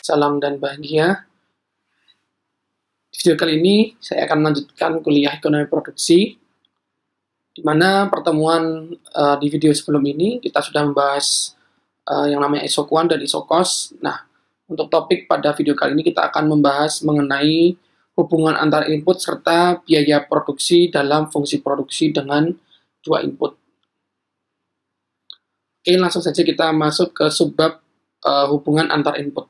salam dan bahagia. Di video kali ini saya akan melanjutkan kuliah ekonomi produksi, di mana pertemuan di video sebelum ini kita sudah membahas yang namanya isokuan dan isokos. Nah, untuk topik pada video kali ini kita akan membahas mengenai hubungan antar input serta biaya produksi dalam fungsi produksi dengan dua input. Oke, langsung saja kita masuk ke subbab hubungan antar input.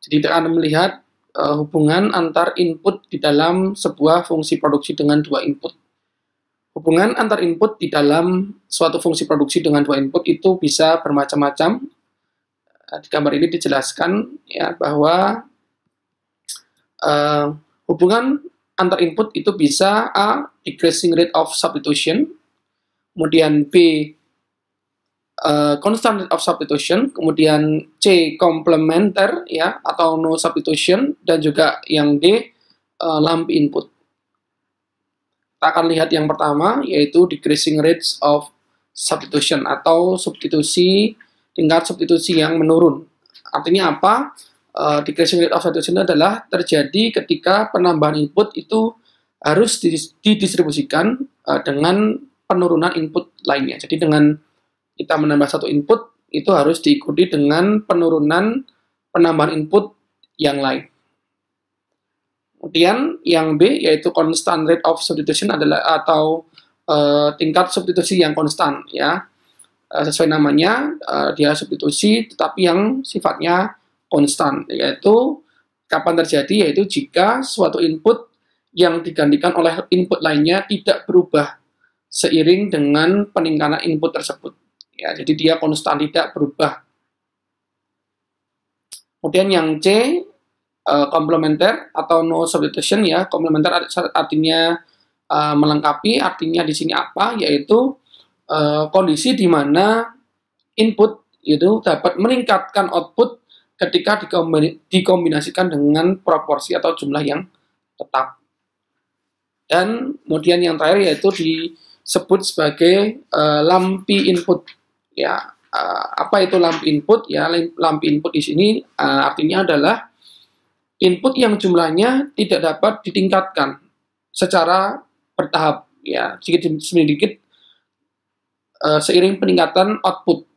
Jadi kita akan melihat hubungan antar input di dalam sebuah fungsi produksi dengan dua input. Hubungan antar input di dalam suatu fungsi produksi dengan dua input itu bisa bermacam-macam. Di gambar ini dijelaskan ya bahwa hubungan antar input itu bisa A. Decreasing rate of substitution, kemudian B. Constant rate of substitution, kemudian C. Complementer ya atau no substitution, dan juga yang D. Lump input. Kita akan lihat yang pertama, yaitu decreasing rates of substitution atau substitusi, tingkat substitusi yang menurun. Artinya apa? Decreasing rate of substitution adalah terjadi ketika penambahan input itu harus didistribusikan dengan penurunan input lainnya. Jadi dengan kita menambah satu input, itu harus diikuti dengan penurunan penambahan input yang lain. Kemudian yang B, yaitu constant rate of substitution adalah atau tingkat substitusi yang konstan ya. Sesuai namanya, dia substitusi tetapi yang sifatnya konstan, yaitu kapan terjadi, yaitu jika suatu input yang digantikan oleh input lainnya tidak berubah seiring dengan peningkatan input tersebut. Ya, jadi dia konstan, tidak berubah. Kemudian yang C, komplementer atau no substitution ya. Komplementer artinya melengkapi, artinya di sini apa? Yaitu kondisi di mana input itu dapat meningkatkan output ketika dikombinasikan dengan proporsi atau jumlah yang tetap. Dan kemudian yang terakhir yaitu disebut sebagai lumpy input. Ya, apa itu lumpy input? Ya, lumpy input di sini artinya adalah input yang jumlahnya tidak dapat ditingkatkan secara bertahap, ya, sedikit seiring peningkatan output.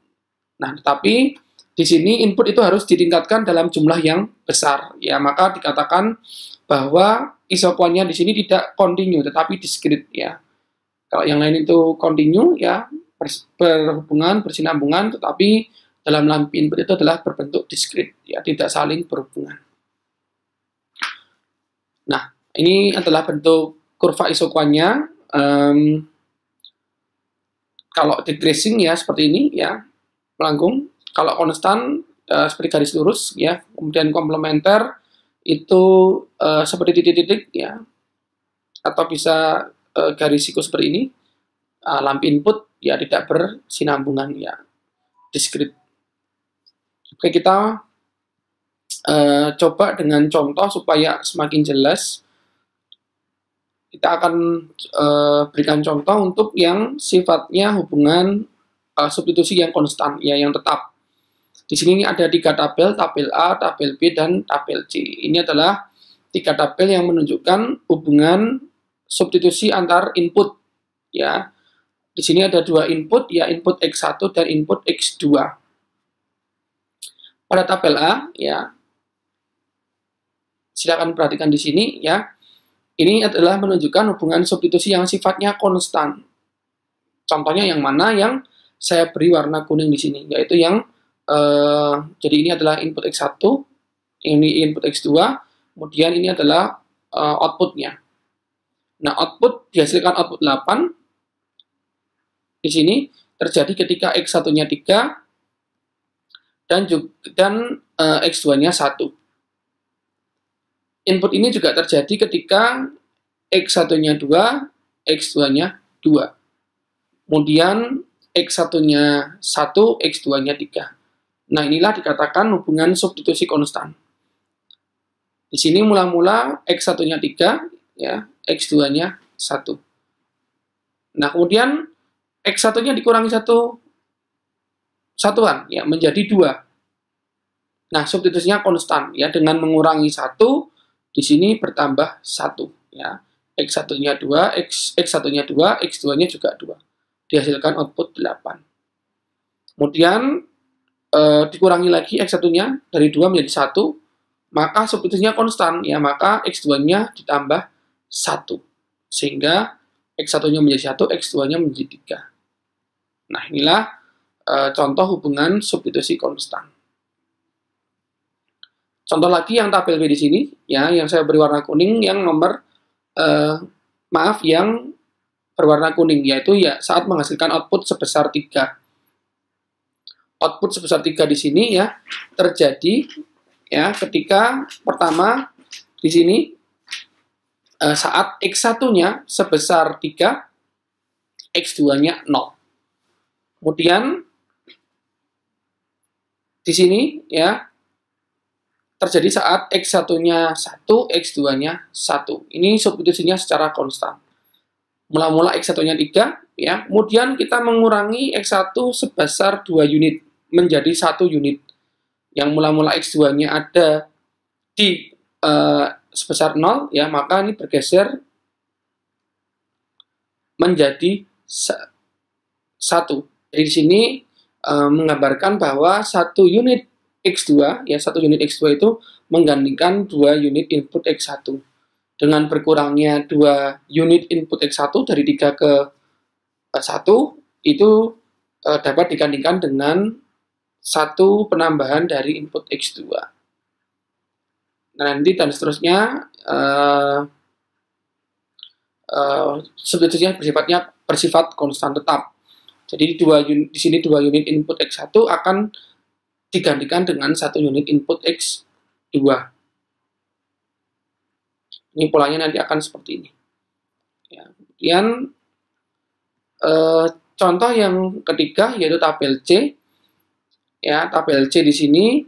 Nah, tetapi di sini input itu harus ditingkatkan dalam jumlah yang besar, ya, maka dikatakan bahwa isokuannya di sini tidak kontinu, tetapi diskrit, ya. Kalau yang lain itu kontinu, ya, berhubungan, bersinambungan, tetapi dalam lumpy input itu adalah berbentuk diskrit, ya, tidak saling berhubungan. Nah, ini adalah bentuk kurva isokuannya. Kalau decreasing ya seperti ini ya, melengkung. Kalau konstan seperti garis lurus ya. Kemudian komplementer itu seperti titik-titik ya, atau bisa garis siku seperti ini. Lumpy input ya tidak bersinambungan ya, diskrit. Oke, kita coba dengan contoh supaya semakin jelas. Kita akan berikan contoh untuk yang sifatnya hubungan substitusi yang konstan, ya, yang tetap. Di sini ada 3 tabel, tabel A, tabel B, dan tabel C. Ini adalah 3 tabel yang menunjukkan hubungan substitusi antar input, ya. Di sini ada 2 input, ya, input X1 dan input X2. Pada tabel A, ya, silakan perhatikan di sini ya. Ini adalah menunjukkan hubungan substitusi yang sifatnya konstan. Contohnya yang mana? Yang saya beri warna kuning di sini, yaitu yang jadi ini adalah input X1, ini input X2, kemudian ini adalah outputnya. Nah, output dihasilkan output 8. Di sini terjadi ketika X1-nya 3 dan X2-nya 1. Input ini juga terjadi ketika X1-nya 2, X2-nya 2. Kemudian X1-nya 1, X2-nya 3. Nah, inilah dikatakan hubungan substitusi konstan. Di sini mula-mula X1-nya 3, ya, X2-nya 1. Nah, kemudian X1-nya dikurangi satuan, ya, menjadi 2. Nah, substitusinya konstan ya, dengan mengurangi 1 di sini bertambah 1 ya. X1-nya 2, X1-nya 2, X2-nya juga 2. Dihasilkan output 8. Kemudian dikurangi lagi X1-nya dari 2 menjadi 1, maka substitusinya konstan ya, maka X2-nya ditambah 1. Sehingga X1-nya menjadi 1, X2-nya menjadi 3. Nah, inilah contoh hubungan substitusi konstan. Contoh lagi yang tabel B di sini, ya, yang saya beri warna kuning, yang nomor, yang berwarna kuning, yaitu ya saat menghasilkan output sebesar 3. Output sebesar 3 di sini ya terjadi ya ketika pertama di sini saat X1-nya sebesar 3, X2-nya 0. Kemudian di sini ya terjadi saat X1-nya 1, X2-nya 1. Ini substitusinya secara konstan. Mula-mula X1-nya 3, ya. Kemudian kita mengurangi X1 sebesar 2 unit menjadi 1 unit. Yang mula-mula X2-nya ada di sebesar 0, ya, maka ini bergeser menjadi 1. Jadi di sini menggambarkan bahwa 1 unit X2, ya, 1 unit X2 itu menggantikan 2 unit input X1. Dengan berkurangnya 2 unit input X1 dari 3 ke 1, itu dapat digantikan dengan 1 penambahan dari input X2. Nah, nanti dan seterusnya substitusinya bersifat konstan tetap. Jadi di sini 2 unit input X1 akan digantikan dengan 1 unit input X2. Ini polanya nanti akan seperti ini. Ya, kemudian contoh yang ketiga yaitu tabel C. Ya, tabel C di sini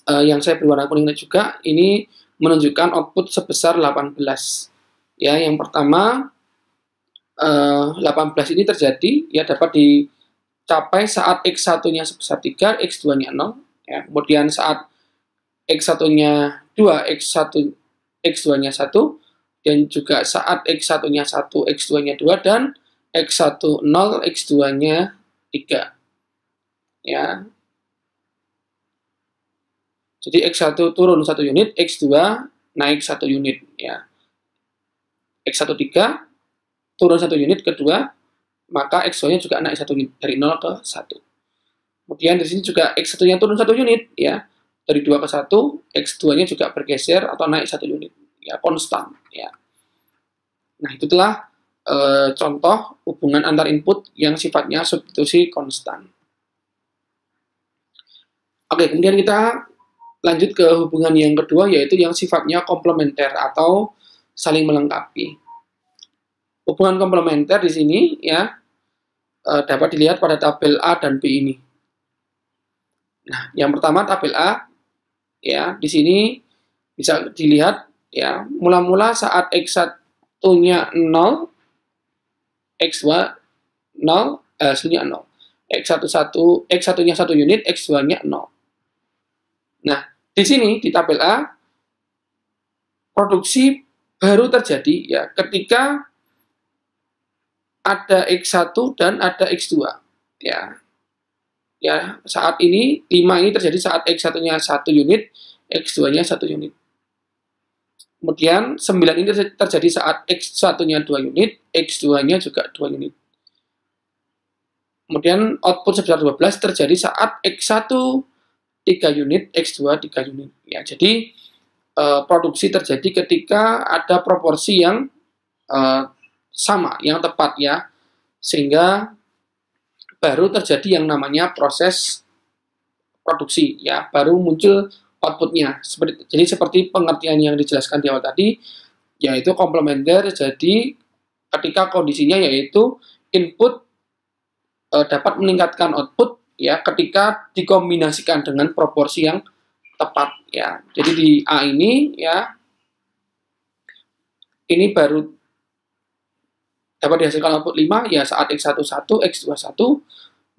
yang saya beri warna kuning juga, ini menunjukkan output sebesar 18. Ya, yang pertama 18 ini terjadi ya dapat dicapai saat X1-nya sebesar 3, X2-nya 0. Ya, kemudian saat X1-nya 2, X2-nya 1, dan juga saat X1-nya 1, X2-nya 2, dan X1 0, X2-nya 3. Ya. Jadi X1 turun 1 unit, X2 naik 1 unit. Ya. X1 3 turun 1 unit, kedua, maka X2-nya juga naik 1 unit, dari 0 ke 1. Kemudian di sini juga X1-nya turun 1 unit, ya, dari 2 ke 1, X2-nya juga bergeser atau naik 1 unit, ya, konstan, ya. Nah, itu telah contoh hubungan antar input yang sifatnya substitusi konstan. Oke, kemudian kita lanjut ke hubungan yang kedua, yaitu yang sifatnya komplementer atau saling melengkapi. Hubungan komplementer di sini ya dapat dilihat pada tabel A dan B ini. Nah, yang pertama tabel A ya, di sini bisa dilihat ya, mula-mula saat X1-nya 0, X2 0, hasilnya 0. X1-nya 1 unit, X2-nya 0. Nah, di sini di tabel A produksi baru terjadi ya ketika ada X1 dan ada X2. Ya. Ya, saat ini 5 ini terjadi saat X1-nya 1 unit, X2-nya 1 unit. Kemudian 9 ini terjadi saat X1-nya 2 unit, X2-nya juga 2 unit. Kemudian output sebesar 12 terjadi saat X1 3 unit, X2 3 unit. Ya, jadi produksi terjadi ketika ada proporsi yang sama, yang tepat ya, sehingga baru terjadi yang namanya proses produksi ya, baru muncul outputnya. Jadi seperti pengertian yang dijelaskan di awal tadi, yaitu komplementer. Jadi ketika kondisinya yaitu input dapat meningkatkan output ya ketika dikombinasikan dengan proporsi yang tepat ya. Jadi di A ini ya, ini baru dapat dihasilkan output 5 ya saat X1 1, X2 1,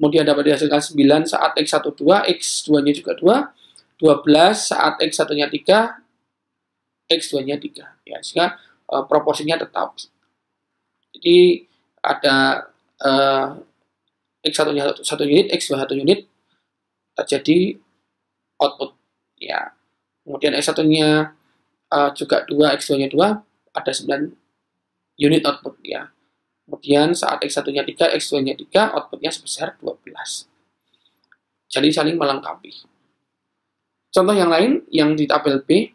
kemudian dapat dihasilkan 9 saat X1 2, X2-nya juga 2, 12 saat X1-nya 3, X2-nya 3. Ya, sehingga proporsinya tetap. Jadi ada X1-nya 1 unit, X2 1 unit, terjadi output. Ya. Kemudian X1-nya juga 2, X2-nya 2, ada 9 unit output. Ya. Kemudian saat X1-nya 3, X2-nya 3, outputnya sebesar 12. Jadi saling melengkapi. Contoh yang lain yang di tabel B,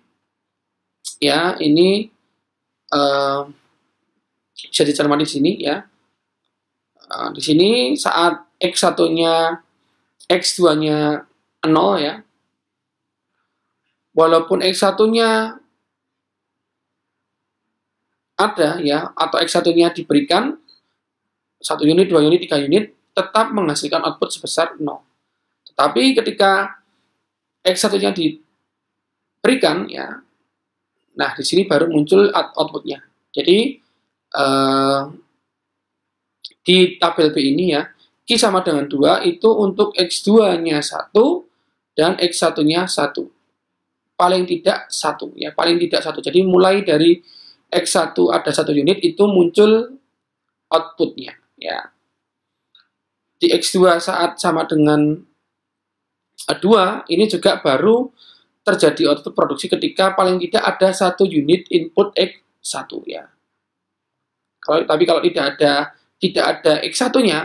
ya ini bisa dicermati di sini ya. Di sini saat X1-nya, X2-nya 0 ya. Walaupun X1-nya ada ya, atau X1-nya diberikan 1 unit, 2 unit, 3 unit, tetap menghasilkan output sebesar 0. Tetapi ketika X1-nya diberikan ya, nah di sini baru muncul outputnya. Jadi di tabel B ini ya, Q sama dengan 2 itu untuk X2-nya 1 dan X1-nya 1. Paling tidak 1 ya, paling tidak 1. Jadi mulai dari X1 ada 1 unit itu muncul outputnya ya. Di X2 saat sama dengan 2 ini juga baru terjadi output produksi ketika paling tidak ada 1 unit input X1 ya. Tapi kalau tidak ada X1-nya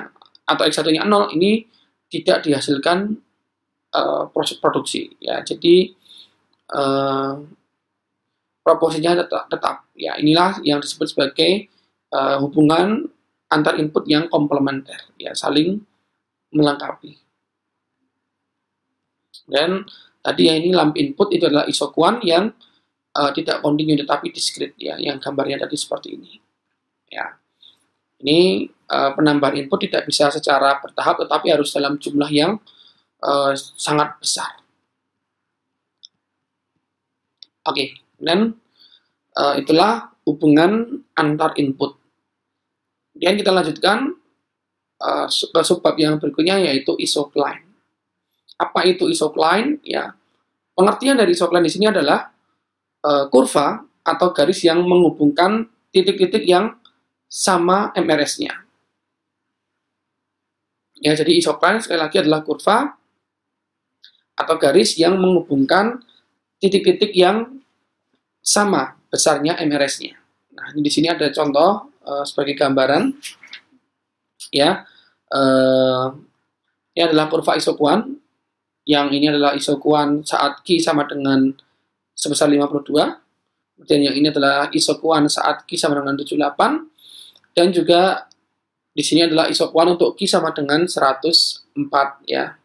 atau X1-nya 0, ini tidak dihasilkan proses produksi ya. Jadi proporsinya tetap ya. Inilah yang disebut sebagai hubungan antar input yang komplementer ya, saling melengkapi. Dan tadi ya, ini lamp input itu adalah isoquant yang tidak kontinu tetapi discrete ya, yang gambarnya tadi seperti ini ya. Ini penambahan input tidak bisa secara bertahap tetapi harus dalam jumlah yang sangat besar. Oke, dan itulah hubungan antar input. Kemudian kita lanjutkan ke subbab yang berikutnya, yaitu isocline. Apa itu isocline? Ya, pengertian dari isocline di sini adalah kurva atau garis yang menghubungkan titik-titik yang sama MRS-nya. Ya, jadi isocline sekali lagi adalah kurva atau garis yang menghubungkan titik-titik yang sama besarnya MRS-nya. Nah, di sini ada contoh sebagai gambaran. Ya, ini adalah kurva isoquant. Yang ini adalah isoquant saat Q sama dengan sebesar 52. Kemudian yang ini adalah isoquant saat Q sama dengan 78. Dan juga di sini adalah isoquant untuk Q sama dengan 104 ya.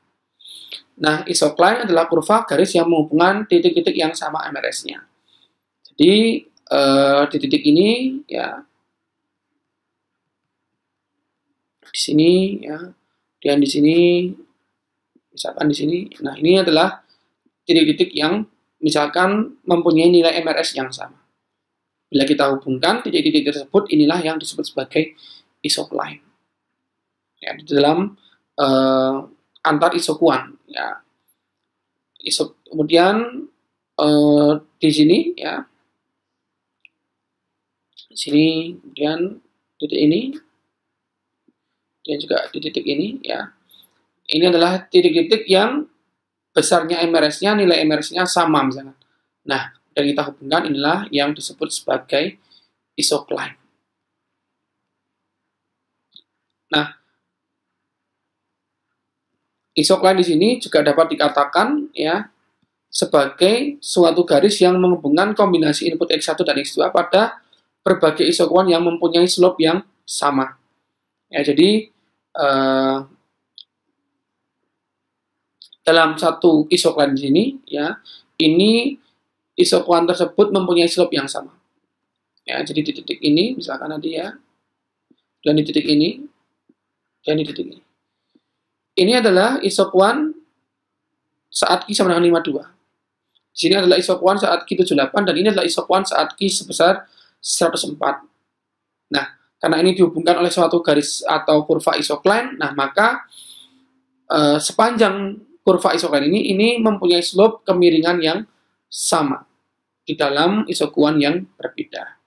Nah, isocline adalah kurva garis yang menghubungkan titik-titik yang sama MRS-nya. Jadi di titik ini ya, di sini ya, dan di sini, misalkan di sini. Nah, ini adalah titik-titik yang misalkan mempunyai nilai MRS yang sama. Bila kita hubungkan titik-titik tersebut, inilah yang disebut sebagai isocline. Ya, di dalam antar isoquant ya. Kemudian di sini ya, di sini, kemudian titik ini, dan juga di titik ini ya. Ini adalah titik-titik yang besarnya MRS-nya, nilai MRS-nya sama misalkan. Nah, dan kita hubungkan, inilah yang disebut sebagai isocline. Nah, isocline di sini juga dapat dikatakan ya sebagai suatu garis yang menghubungkan kombinasi input X1 dan X2 pada berbagai isoquant yang mempunyai slope yang sama. Ya, jadi dalam satu isocline di sini ya, ini isoquant tersebut mempunyai slope yang sama. Ya, jadi di titik ini misalkan nanti ya, dan di titik ini, dan di titik ini. Ini adalah isoquant saat Q sama dengan 52. Di sini adalah isoquant saat Q 78, dan ini adalah isoquant saat Q sebesar 104. Nah, karena ini dihubungkan oleh suatu garis atau kurva isocline, nah maka sepanjang kurva isokline ini mempunyai slope kemiringan yang sama di dalam isokuan yang berbeda.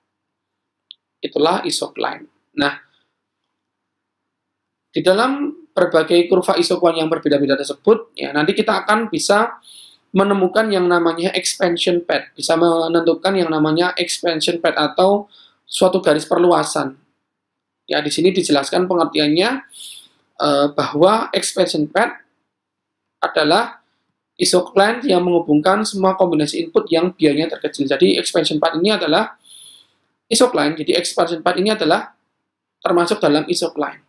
Itulah isokline. Nah, di dalam berbagai kurva isokuan yang berbeda-beda tersebut, ya nanti kita akan bisa menemukan yang namanya expansion path, bisa menentukan yang namanya expansion path atau suatu garis perluasan. Ya, di sini dijelaskan pengertiannya bahwa expansion path adalah isokline yang menghubungkan semua kombinasi input yang biayanya terkecil. Jadi expansion path ini adalah isokline, jadi expansion path ini adalah termasuk dalam isokline.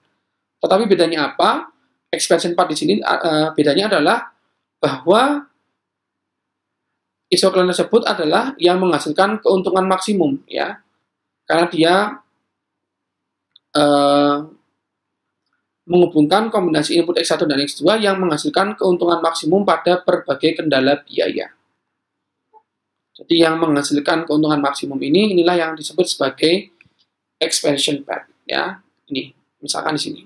Tetapi bedanya apa? Expansion path di sini bedanya adalah bahwa isokline tersebut adalah yang menghasilkan keuntungan maksimum, ya, karena dia menghubungkan kombinasi input X1 dan X2 yang menghasilkan keuntungan maksimum pada berbagai kendala biaya. Jadi yang menghasilkan keuntungan maksimum inilah yang disebut sebagai expansion path, ya. Ini, misalkan di sini.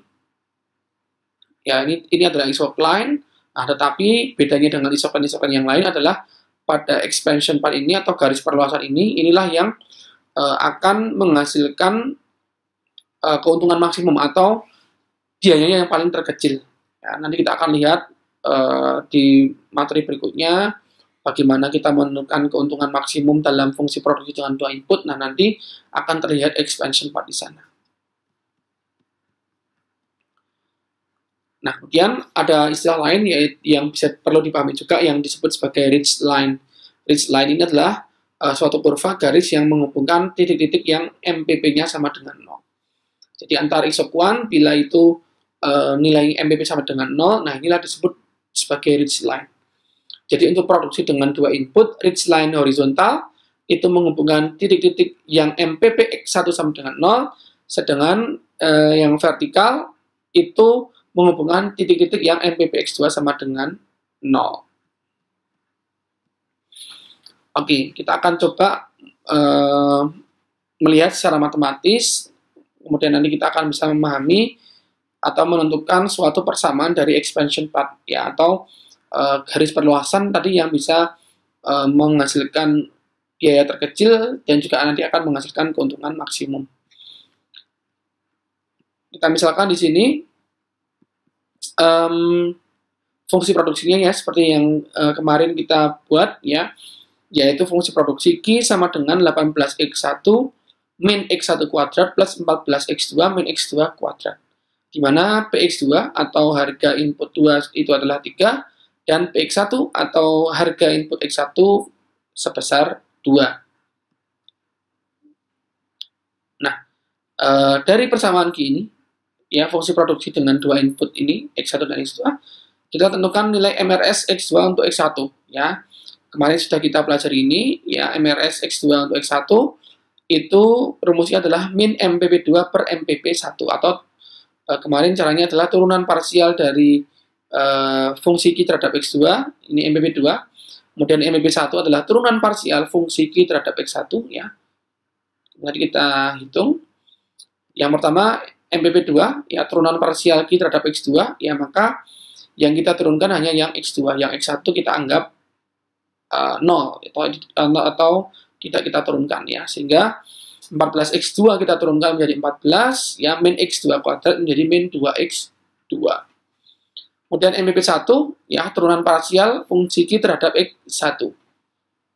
Ya, ini adalah isokline. Nah, tetapi bedanya dengan isokline yang lain adalah pada expansion path ini atau garis perluasan inilah yang akan menghasilkan keuntungan maksimum atau biayanya yang paling terkecil. Ya, nanti kita akan lihat di materi berikutnya bagaimana kita menentukan keuntungan maksimum dalam fungsi produksi dengan dua input. Nah, nanti akan terlihat expansion path di sana. Nah, kemudian ada istilah lain yang bisa perlu dipahami juga yang disebut sebagai ridge line. Ridge line ini adalah suatu kurva garis yang menghubungkan titik-titik yang MPP-nya sama dengan 0. Jadi antara isokuan bila itu nilai MPP sama dengan 0, nah inilah disebut sebagai ridge line. Jadi untuk produksi dengan dua input, ridge line horizontal itu menghubungkan titik-titik yang MPP X1 sama dengan 0, sedangkan yang vertikal itu menghubungkan titik-titik yang MPP X2 sama dengan 0. Oke, kita akan coba melihat secara matematis, kemudian nanti kita akan bisa memahami atau menentukan suatu persamaan dari expansion path, ya, atau garis perluasan tadi yang bisa menghasilkan biaya terkecil dan juga nanti akan menghasilkan keuntungan maksimum. Kita misalkan di sini fungsi produksinya ya seperti yang kemarin kita buat, ya, yaitu fungsi produksi Q sama dengan 18X1 min X1 kuadrat plus 14X2 min X2 kuadrat, di mana PX2 atau harga input 2 itu adalah 3 dan PX1 atau harga input X1 sebesar 2. Nah, dari persamaan Q ini, ya, fungsi produksi dengan dua input ini, X1 dan X2, kita tentukan nilai MRS X2 untuk X1, ya. Kemarin sudah kita pelajari ini, ya, MRS X2 untuk X1 itu rumusnya adalah min MPP2 per MPP1, atau kemarin caranya adalah turunan parsial dari fungsi Q terhadap X2, ini MPP2, kemudian MPP1 adalah turunan parsial fungsi Q terhadap X1, ya. Nanti kita hitung. Yang pertama, MPP2, ya, turunan parsial Q terhadap X2, ya, maka yang kita turunkan hanya yang X2, yang X1 kita anggap 0 atau tidak kita turunkan, ya, sehingga 14X2 kita turunkan menjadi 14, ya, min X2 kuadrat menjadi min 2X2. Kemudian MPP1, ya, turunan parsial fungsi Q terhadap X1,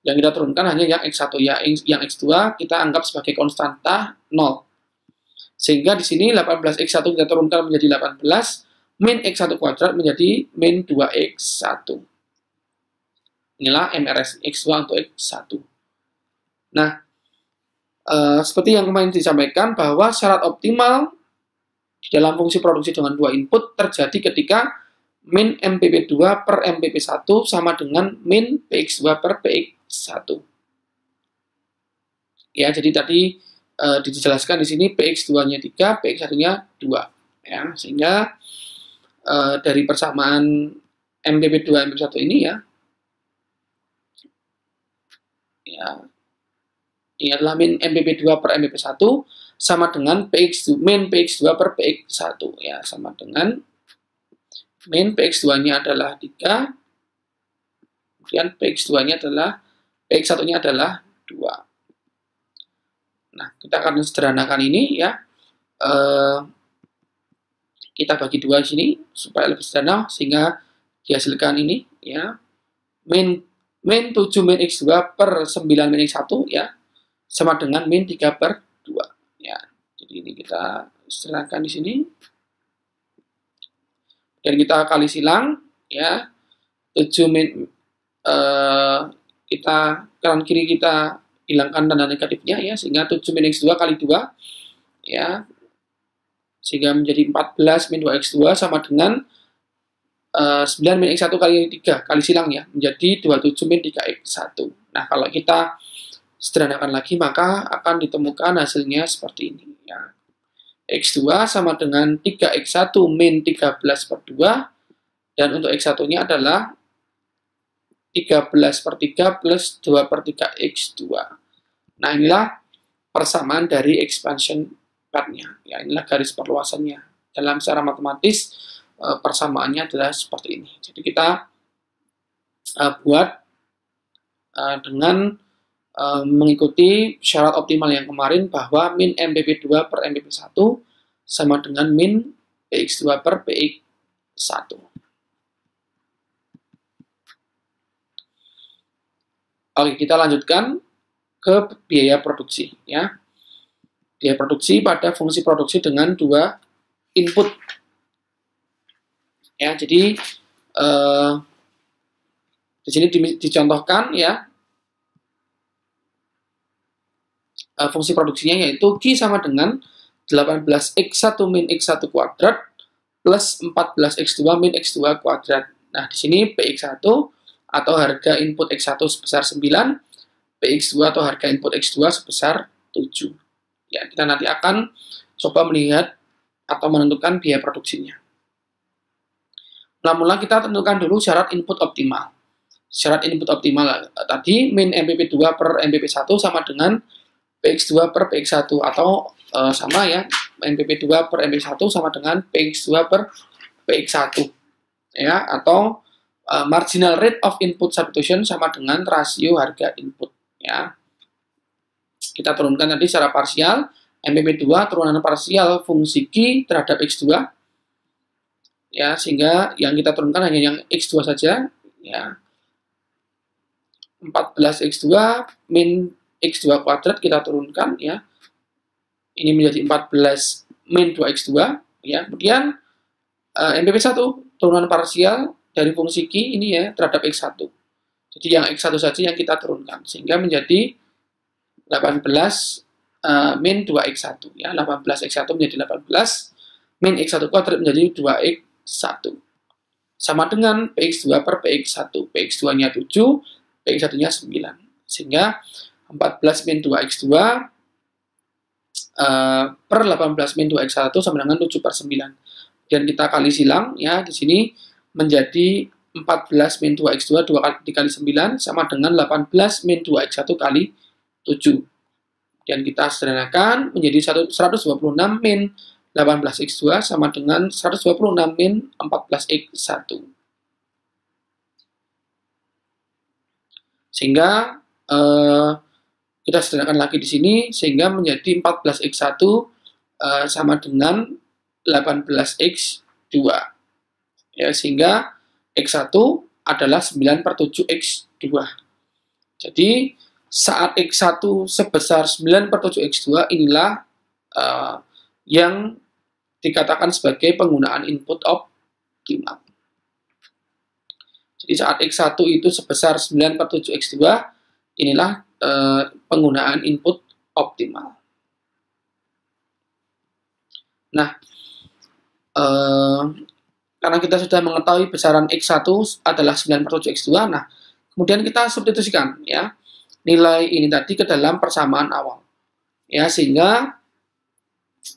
yang kita turunkan hanya yang X1, ya, yang X2 kita anggap sebagai konstanta 0. Sehingga di sini 18X1 kita turunkan menjadi 18, min X1 kuadrat menjadi min 2X1. Inilah MRS X2 untuk X1. Nah, seperti yang kemarin disampaikan bahwa syarat optimal di dalam fungsi produksi dengan dua input terjadi ketika min MPP2 per MPP1 sama dengan min PX2 per PX1. Ya, jadi tadi dijelaskan di sini PX2-nya 3, PX1-nya 2. Ya, sehingga dari persamaan MPP2 MPP1 ini, ya, ini adalah min MPP2 per MPP1 sama dengan min PX2 per PX1, ya, sama dengan min px2-nya adalah 3, kemudian px2-nya adalah, px1-nya adalah 2. Nah, kita akan sederhanakan ini ya. Kita bagi 2 di sini supaya lebih sederhana, sehingga dihasilkan ini ya. Min 7 min x2 per 9 min x1 ya, sama dengan min 3 per 2 ya. Jadi ini kita sederhanakan di sini. Dan kita kali silang ya. 7 min kita kanan kiri kita hilangkan tanda negatifnya ya, sehingga 7 min x2 kali 2 ya, sehingga menjadi 14 min 2x2 sama dengan 9 min x1 kali 3 kali silang ya, menjadi 27 min 3x1. Nah, kalau kita sederhanakan lagi maka akan ditemukan hasilnya seperti ini ya. X2 sama dengan 3x1 min 13 per 2, dan untuk x1-nya adalah 13 per 3 plus 2 per 3 x2. Nah, inilah persamaan dari expansion path-nya. Ya, inilah garis perluasannya. Dalam secara matematis, persamaannya adalah seperti ini. Jadi kita buat dengan mengikuti syarat optimal yang kemarin, bahwa min MPP2 per MPP1 sama dengan min PX2 per PX1. Oke, kita lanjutkan ke biaya produksi ya. Biaya produksi pada fungsi produksi dengan 2 input. Ya, jadi di sini dicontohkan ya, fungsi produksinya yaitu Q sama dengan 18x1 min x1 kuadrat plus 14x2 min x2 kuadrat. Nah, di sini px1 atau harga input x1 sebesar 9, px2 atau harga input x2 sebesar 7. Ya, kita nanti akan coba melihat atau menentukan biaya produksinya. Mula-mula kita tentukan dulu syarat input optimal. Syarat input optimal tadi min MPP2 per MPP1 sama dengan PX2 per PX1, atau sama ya, MPP2 per MPP1 sama dengan PX2 per PX1 ya, atau marginal rate of input substitution sama dengan rasio harga input ya. Kita turunkan tadi secara parsial, MPP2 turunan parsial fungsi Q terhadap X2 ya, sehingga yang kita turunkan hanya yang X2 saja ya. 14x2 min x2 kuadrat kita turunkan ya. Ini menjadi 14 min 2x2 ya. Kemudian MPP1 turunan parsial dari fungsi Q ini ya terhadap x1. Jadi yang x1 saja yang kita turunkan, sehingga menjadi 18 min 2x1 ya. 18x1 menjadi 18 min x1 kuadrat menjadi 2x1 sama dengan px2 per px1. Px2-nya 7, px1-nya 9. Sehingga 14 min 2x2 per 18 min 2x1 sama dengan 7 per 9. Dan kita kali silang ya, di sini menjadi 14 min 2x2 dikali 9 sama dengan 18 min 2x1 kali 7. Dan kita sederhanakan menjadi 126 min 18x2 sama dengan 126 min 14x1. Sehingga kita sederhanakan lagi di sini, sehingga menjadi 14x1 sama dengan 18x2 ya, sehingga x1 adalah 9 per 7x2. Jadi saat x1 sebesar 9 per 7x2 inilah yang dikatakan sebagai penggunaan input optimal. Jadi saat x1 itu sebesar 9 per 7x2 inilah penggunaan input optimal. Nah, karena kita sudah mengetahui besaran x1 adalah 9 per 7x2, nah kemudian kita substitusikan ya nilai ini tadi ke dalam persamaan awal ya, sehingga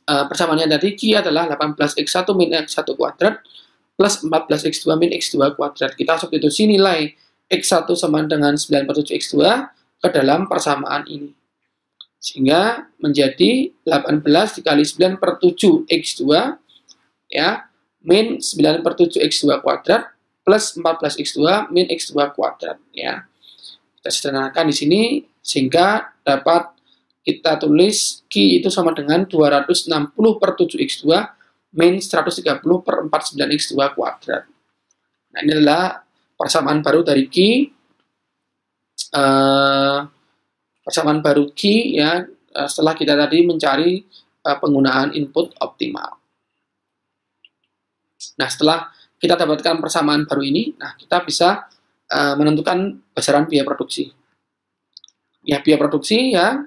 persamaannya tadi Q adalah 18x1 min x1 kuadrat plus 14x2 min x2 kuadrat. Kita substitusi nilai x1 sama dengan 9 per 7x2 ke dalam persamaan ini, sehingga menjadi 18 dikali 9 per 7x2 ya, min 9 per 7 X2 kuadrat plus 14X2 min X2 kuadrat ya. Kita sederhanakan di sini sehingga dapat kita tulis Q itu sama dengan 260 per 7X2 min 130 per 49X2 kuadrat. Nah, ini adalah persamaan baru dari Q. Persamaan baru Q ya, setelah kita tadi mencari penggunaan input optimal. Nah, setelah kita dapatkan persamaan baru ini, nah kita bisa menentukan besaran biaya produksi. Ya, biaya produksi ya,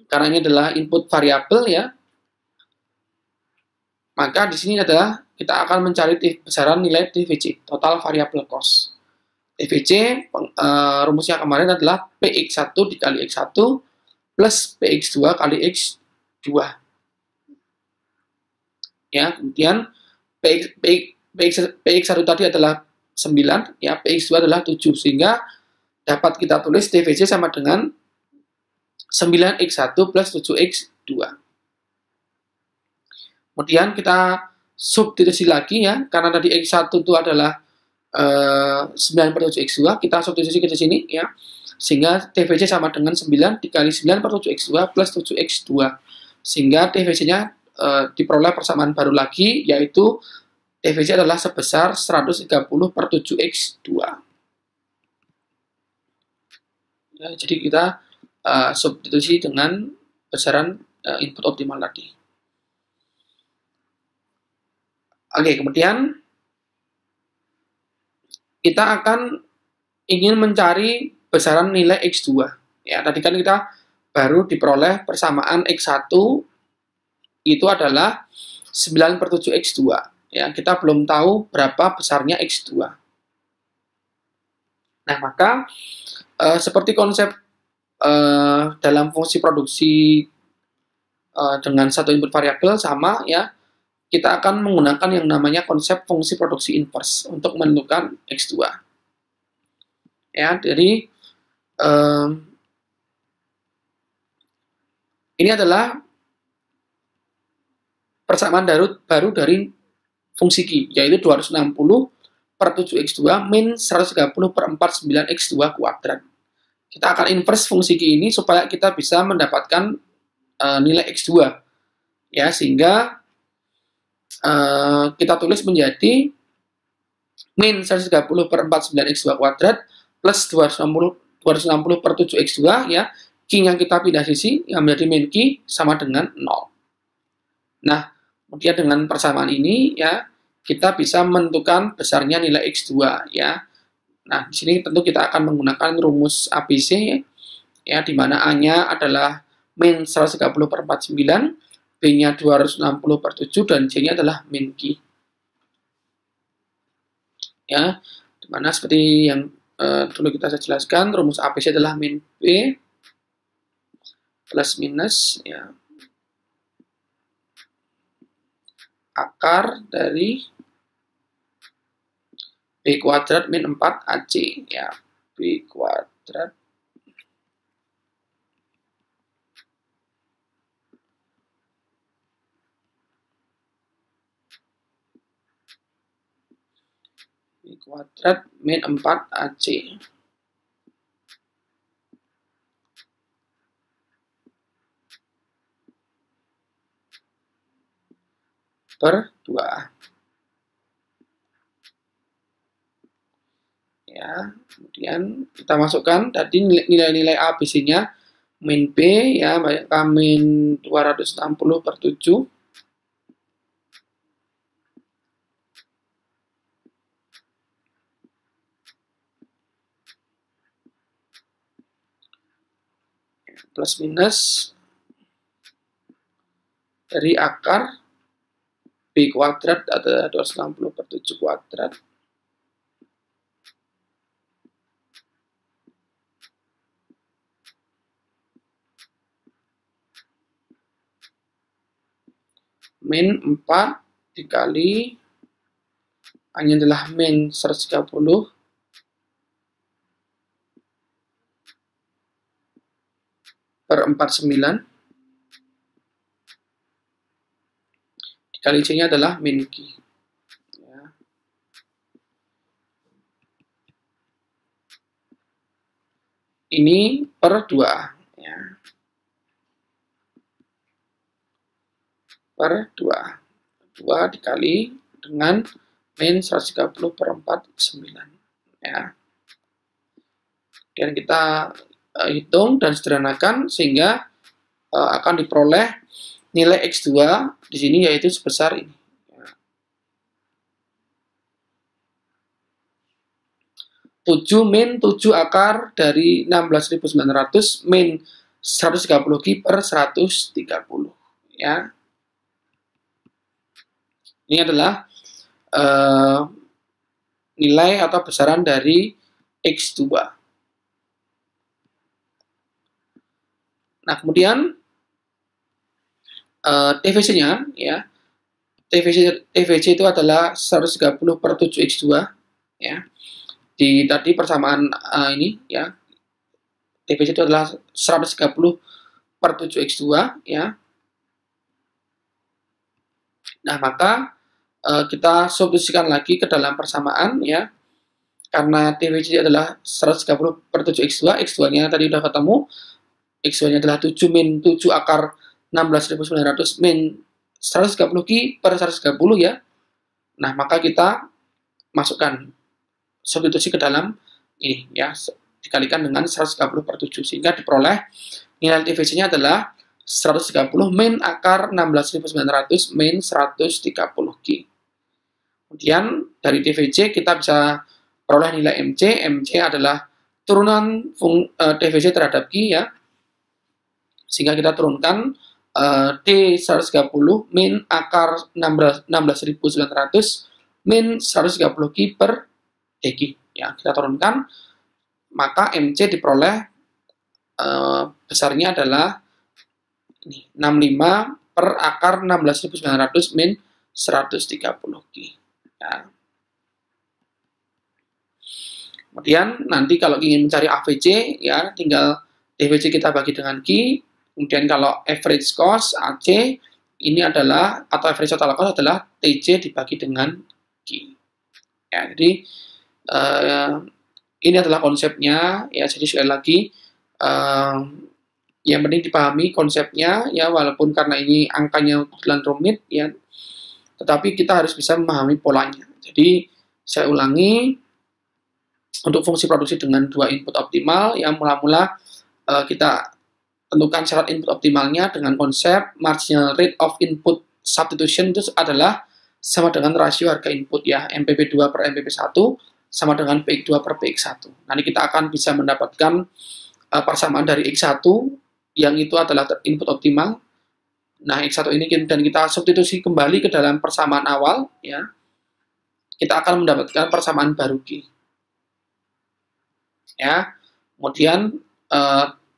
karena ini adalah input variabel ya, maka di sini adalah kita akan mencari besaran nilai TVC, total variable cost. TVC rumusnya kemarin adalah PX1 dikali X1 plus PX2 kali X2. Ya, kemudian PX1 tadi adalah 9, ya, PX2 adalah 7, sehingga dapat kita tulis TVC sama dengan 9X1 plus 7X2. Kemudian kita substitusi lagi ya, karena tadi X1 itu adalah 9 per 7X2, kita substitusi ke sini ya, sehingga TVC sama dengan 9 dikali 9 per 7X2 plus 7X2, sehingga TVC-nya diperoleh persamaan baru lagi, yaitu TVC adalah sebesar 130 per 7X2. Ya, jadi kita substitusi dengan besaran input optimal tadi. Oke, kemudian kita akan ingin mencari besaran nilai X2. Ya, tadi kan kita baru diperoleh persamaan X1 itu adalah 9 per 7 X2. Ya, kita belum tahu berapa besarnya X2. Nah, maka seperti konsep dalam fungsi produksi dengan satu input variabel sama ya, kita akan menggunakan yang namanya konsep fungsi produksi inverse untuk menentukan X2. Ya, jadi ini adalah persamaan baru dari fungsi Q, yaitu 260 per 7X2 min 130 per 49X2 kuadrat. Kita akan inverse fungsi Q ini supaya kita bisa mendapatkan nilai X2. Ya, sehingga kita tulis menjadi min 130 per 49X2 kuadrat plus 260 per 7X2 ya, Q yang kita pindah sisi yang menjadi min Q sama dengan 0. Nah, kemudian dengan persamaan ini ya, kita bisa menentukan besarnya nilai X2 ya. Nah, di sini tentu kita akan menggunakan rumus ABC ya, di mana A-nya adalah min 130 per 49, B-nya 260 per 7, dan C-nya adalah min Q. Ya, dimana seperti yang dulu kita jelaskan, rumus ABC adalah min B plus minus ya, akar dari B kuadrat min 4 AC ya, B kuadrat min 4 AC per 2. Ya, kemudian kita masukkan tadi nilai-nilai A, B, C-nya, min B ya, min 260 per 7 plus minus dari akar B kuadrat adalah 260 per 7 kuadrat min 4 dikali A-nya adalah min 130 per 49 dikali C-nya adalah min Q. Ya. Ini per 2. Ya. Per 2. 2 dikali dengan min 130 per 4, 9. Ya. Dan kita hitung dan sederhanakan sehingga akan diperoleh nilai X2 di sini yaitu sebesar ini. 7 min 7 akar dari 16.900 min 130 Q per 130. Ya. Ini adalah nilai atau besaran dari X2. Nah, kemudian TVC-nya, ya, TVC itu adalah 130 per 7x2, ya. Di tadi persamaan ini, ya, TVC itu adalah 130 per 7x2, ya. Nah, maka kita substitusikan lagi ke dalam persamaan, ya. Karena TVC adalah 130 per 7x2, x2-nya tadi udah ketemu, X2-nya adalah 7 min 7 akar 16.900 min 130 Q per 130, ya. Nah, maka kita masukkan substitusi ke dalam ini, ya, dikalikan dengan 130 per 7 sehingga diperoleh nilai TVC-nya adalah 130 min akar 16.900 min 130 Q. Kemudian dari TVC kita bisa peroleh nilai MC. MC adalah turunan TVC terhadap Q, ya. Sehingga kita turunkan D130 min akar 16.900 min 130 Q per DQ. Ya, kita turunkan, maka MC diperoleh besarnya adalah ini, 65 per akar 16.900 min 130 Q. Ya. Kemudian nanti kalau ingin mencari AVC, ya, tinggal TVC kita bagi dengan Q. Kemudian kalau average cost AC ini adalah, atau average total cost adalah TC dibagi dengan Q. Ya, jadi ini adalah konsepnya, ya. Jadi sekali lagi yang penting dipahami konsepnya, ya, walaupun karena ini angkanya kebetulan rumit, ya, tetapi kita harus bisa memahami polanya. Jadi saya ulangi, untuk fungsi produksi dengan 2 input optimal, yang mula-mula kita tentukan syarat input optimalnya dengan konsep marginal rate of input substitution itu adalah sama dengan rasio harga input, ya, MPP2 per MPP1 sama dengan PX2 per PX1. Nanti kita akan bisa mendapatkan persamaan dari X1 yang itu adalah input optimal. Nah, X1 ini dan kita substitusi kembali ke dalam persamaan awal, ya. Kita akan mendapatkan persamaan baru Q. Ya. Kemudian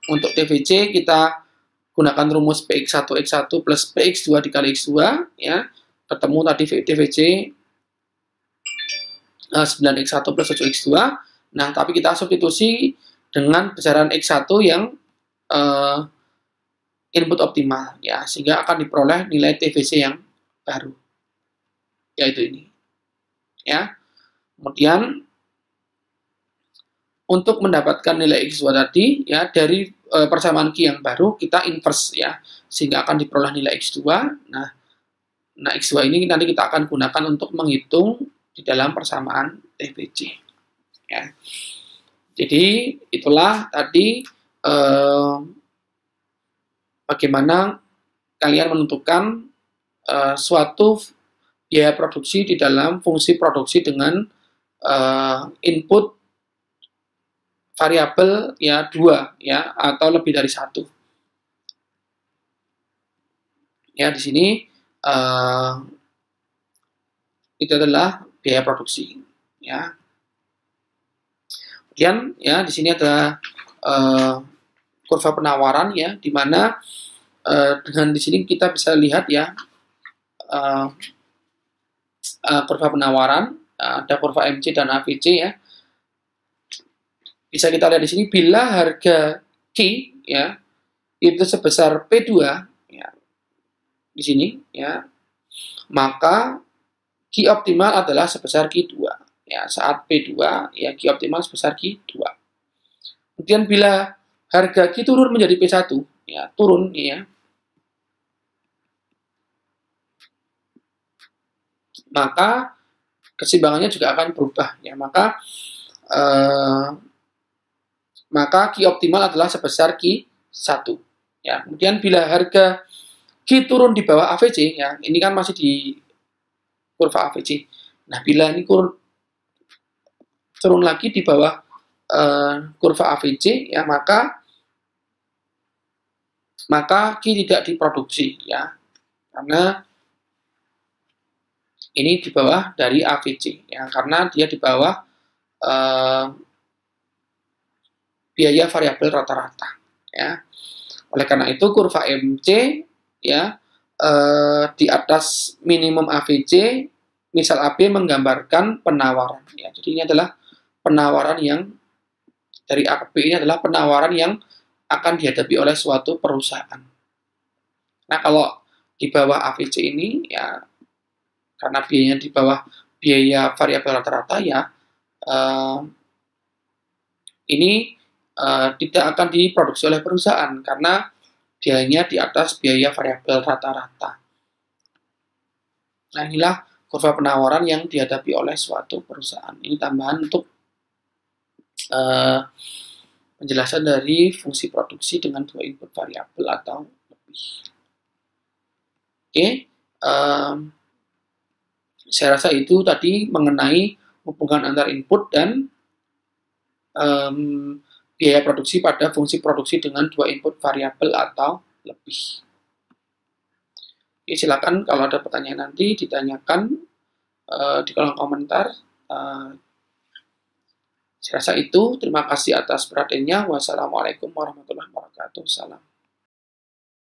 untuk TVC kita gunakan rumus PX1 X1 plus PX2 dikali X2, ya. Ketemu tadi TVC 9x1 plus 7x2. Nah, tapi kita substitusi dengan besaran x1 yang input optimal, ya, sehingga akan diperoleh nilai TVC yang baru, yaitu ini, ya. Kemudian untuk mendapatkan nilai X2 tadi, ya, dari persamaan Q yang baru kita inverse, ya, sehingga akan diperoleh nilai X2. Nah, X2 ini nanti kita akan gunakan untuk menghitung di dalam persamaan TVC, ya. Jadi itulah tadi bagaimana kalian menentukan suatu biaya produksi di dalam fungsi produksi dengan input variabel, ya, 2, ya, atau lebih dari 1. Ya, di sini itu adalah biaya produksi, ya. Kemudian, ya, di sini ada kurva penawaran, ya, di mana dengan di sini kita bisa lihat, ya, kurva penawaran, ada kurva MC dan AVC, ya. Bisa kita lihat di sini bila harga Q, ya, itu sebesar P2, ya, di sini, ya, maka Q optimal adalah sebesar Q2. Ya, saat P2, ya Q optimal sebesar Q2. Kemudian bila harga Q turun menjadi P1, ya turun ya, maka keseimbangannya juga akan berubah ya. Maka Q optimal adalah sebesar Q1 ya. Kemudian bila harga Q turun di bawah AVC ya, ini kan masih di kurva AVC. Nah, bila ini turun lagi di bawah kurva AVC ya, maka Q tidak diproduksi ya, karena ini di bawah dari AVC ya, karena dia di bawah biaya variabel rata-rata ya. Oleh karena itu kurva MC ya di atas minimum AVC, misal AB menggambarkan penawaran ya. Jadi ini adalah penawaran yang dari A ke B, ini adalah penawaran yang akan dihadapi oleh suatu perusahaan. Nah, kalau di bawah AVC ini ya, karena biayanya di bawah biaya variabel rata-rata ya, ini tidak akan diproduksi oleh perusahaan karena biayanya di atas biaya variabel rata-rata. Nah, inilah kurva penawaran yang dihadapi oleh suatu perusahaan. Ini tambahan untuk penjelasan dari fungsi produksi dengan dua input variabel atau lebih. Oke, saya rasa itu tadi mengenai hubungan antar input dan biaya produksi pada fungsi produksi dengan dua input variabel atau lebih. Oke, silakan kalau ada pertanyaan nanti ditanyakan di kolom komentar. Saya rasa itu. Terima kasih atas perhatiannya. Wassalamualaikum warahmatullahi wabarakatuh. Salam.